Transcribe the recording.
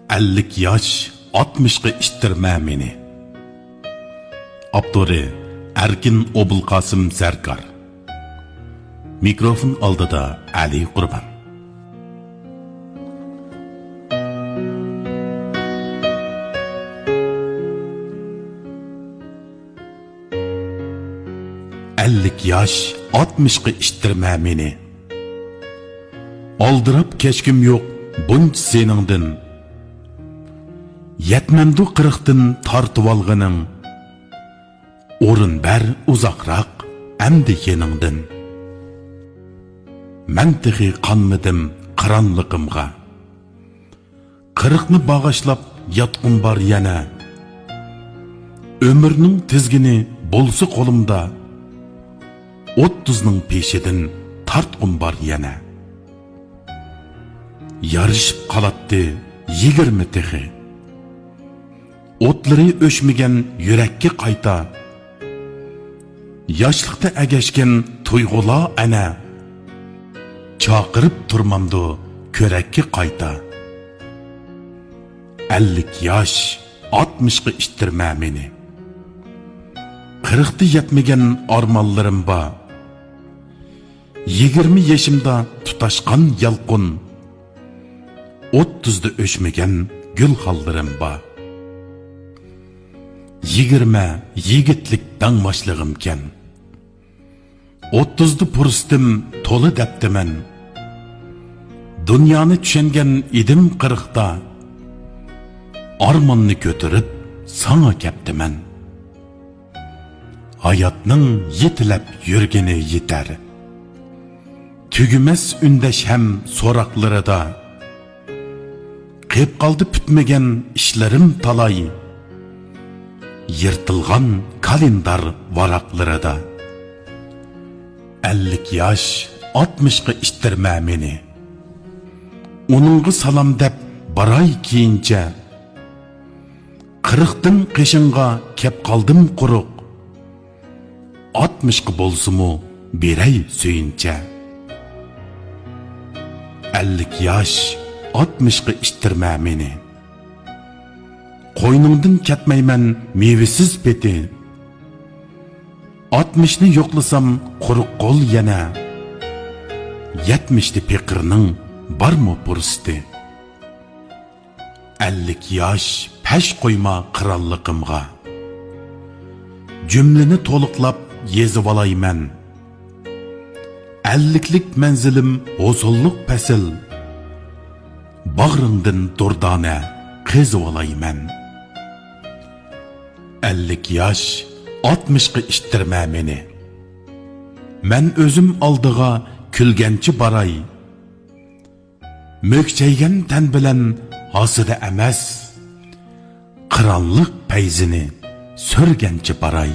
50 yaş 60'ga iştirme meni. Abduri Erkin Obulqasım Zərkar. Mikrofon aldıda Ali Qurban. Ellik yaş 60'ga iştirme meni. Aldırıp keşkim yok bunç senindin. Yetmemdu 40'tın tartıp algının. Orun ber uzakrak emdi yenindin. Men tehi kanmıdım karanlıkımga. 40'ını bağışlap yatqım var yana. Ömürnün tizgini bolsu kolumda. 30'nın peşidin tartqım var yana. Yarışıp kalattı 20 tehi. Otları öşmegen yürekki qayta. Yaşlıkta egeşken tuygula ana. Çakırıp turmamdu körekki qayta. 50 yaş 60'ga iştirme meni. 40'dı yetmegen armallarım ba. 20 yaşımda tutaşkan yalqın. 30'da öşmegen gül hallarım ba. 20 yigitlik dangmaşlığım ken. 30'da purstim tolu deptimen. Dünyanı tüşengen idim 40'da. Armanını götürüp sana keptimen. Hayatның yetilep yürgeni yeter. Tügümez ündeş hem sorakları da. Kep kaldı pütmegen işlerim talay. Yırtılgan kalendar varakları da. 50 yaş 60'ga iştirme meni. Onunғы salam dep baray kiyince. 40'tın qeşinga kep kaldım kuruk. 60'ga bolsumu birey söyince. 50 yaş 60'ga iştirme meni. Qoynungdin ketmeymen mevisiz peti. 60'ni yoqlasam quruq qol yana. 70'li pekirning barmı pursti. 50 yaş peş koyma krallıqımga. Cümleni toluqlap yezib alayman. 50'lik menzilim huzulluq pesil. Bağrındın durdane qezib alayman. 50 yaş 60'ga iştirme meni. Men özüm aldığa külgençi baray. Mökçeygen ten bilen hasıda emas. Kıranlık peyzini sörgençi baray.